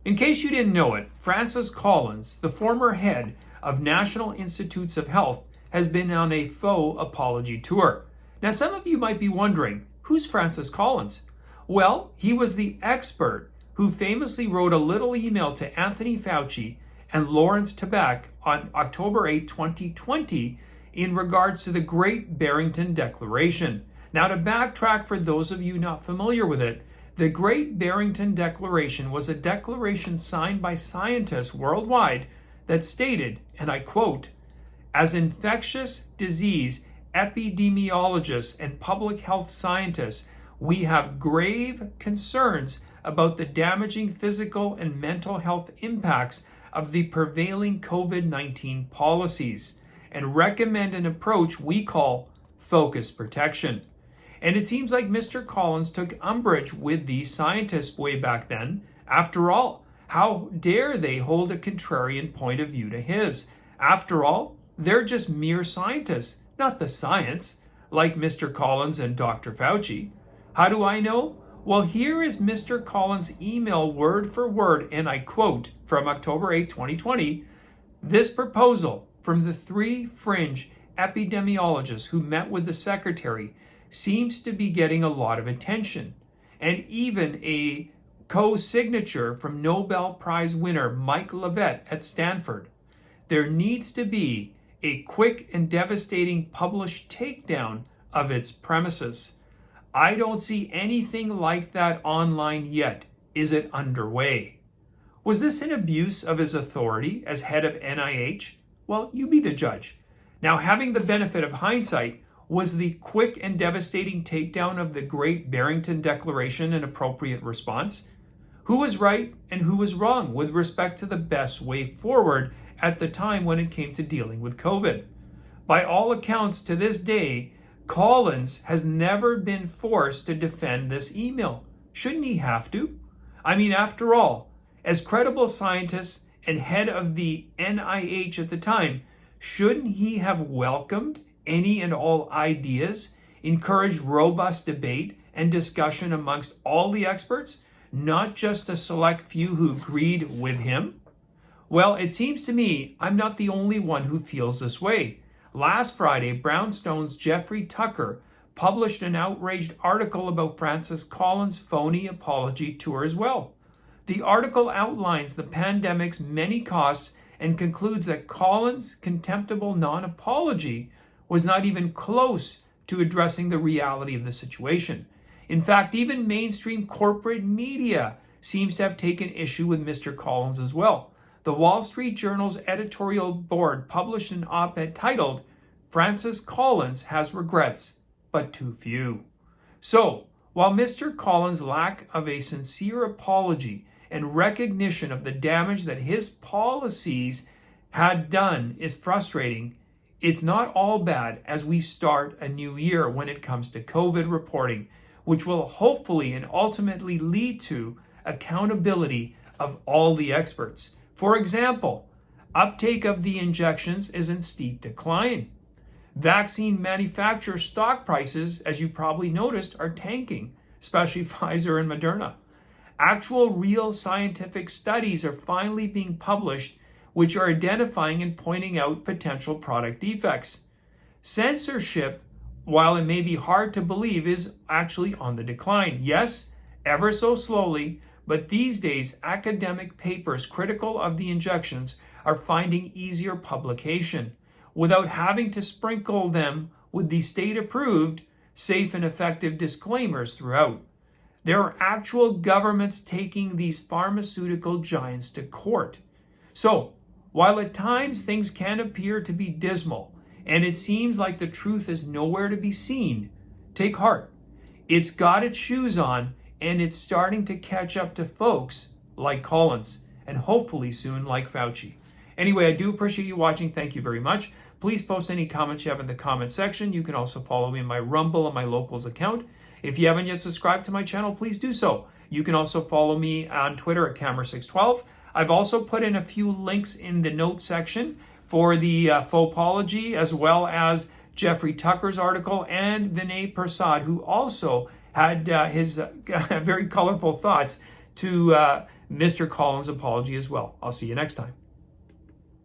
In case you didn't know it, Francis Collin, the former head of National Institutes of Health, has been on a faux apology tour. Now, some of you might be wondering, who's Francis Collin? Well, he was the expert who famously wrote a little email to Anthony Fauci and Lawrence Tabak on October 8, 2020, in regards to the Great Barrington Declaration. Now, to backtrack for those of you not familiar with it, the Great Barrington Declaration was a declaration signed by scientists worldwide that stated, and I quote, "As infectious disease epidemiologists and public health scientists, we have grave concerns about the damaging physical and mental health impacts of the prevailing COVID-19 policies and recommend an approach we call focused protection." And it seems like Mr. Collins took umbrage with these scientists way back then. After all, how dare they hold a contrarian point of view to his? After all, they're just mere scientists, not the science, like Mr. Collins and Dr. Fauci. How do I know? Well, here is Mr. Collins' email word for word, and I quote from October 8, 2020, "This proposal from the three fringe epidemiologists who met with the secretary seems to be getting a lot of attention, and even a co-signature from Nobel Prize winner Mike Levitt at Stanford. There needs to be a quick and devastating published takedown of its premises. I don't see anything like that online yet. Is it underway?" Was this an abuse of his authority as head of NIH? Well, you be the judge. Now, having the benefit of hindsight, was the quick and devastating takedown of the Great Barrington Declaration an appropriate response? Who was right and who was wrong with respect to the best way forward at the time when it came to dealing with COVID? By all accounts, to this day, Collins has never been forced to defend this email. Shouldn't he have to? I mean, after all, as credible scientist and head of the NIH at the time, shouldn't he have welcomed any and all ideas, encouraged robust debate and discussion amongst all the experts, not just a select few who agreed with him? Well, it seems to me I'm not the only one who feels this way. Last Friday, Brownstone's Jeffrey Tucker published an outraged article about Francis Collins' phony apology tour as well. The article outlines the pandemic's many costs and concludes that Collins' contemptible non-apology was not even close to addressing the reality of the situation. In fact, even mainstream corporate media seems to have taken issue with Mr. Collins as well. The Wall Street Journal's editorial board published an op-ed titled, "Francis Collins has regrets, but too few." So, while Mr. Collins' lack of a sincere apology and recognition of the damage that his policies had done is frustrating, it's not all bad as we start a new year when it comes to COVID reporting, which will hopefully and ultimately lead to accountability of all the experts. For example, uptake of the injections is in steep decline. Vaccine manufacturer stock prices, as you probably noticed, are tanking, especially Pfizer and Moderna. Actual real scientific studies are finally being published which are identifying and pointing out potential product defects. Censorship, while it may be hard to believe, is actually on the decline. Yes, ever so slowly, but these days academic papers critical of the injections are finding easier publication without having to sprinkle them with the state-approved, safe and effective disclaimers throughout. There are actual governments taking these pharmaceutical giants to court. So, while at times things can appear to be dismal, and it seems like the truth is nowhere to be seen, take heart. It's got its shoes on, and it's starting to catch up to folks like Collins, and hopefully soon like Fauci. Anyway, I do appreciate you watching. Thank you very much. Please post any comments you have in the comment section. You can also follow me in my Rumble and my Locals account. If you haven't yet subscribed to my channel, please do so. You can also follow me on Twitter at Camera612. I've also put in a few links in the notes section for the faux-apology, as well as Jeffrey Tucker's article and Vinay Prasad, who also had his very colorful thoughts to Mr. Collins' apology as well. I'll see you next time.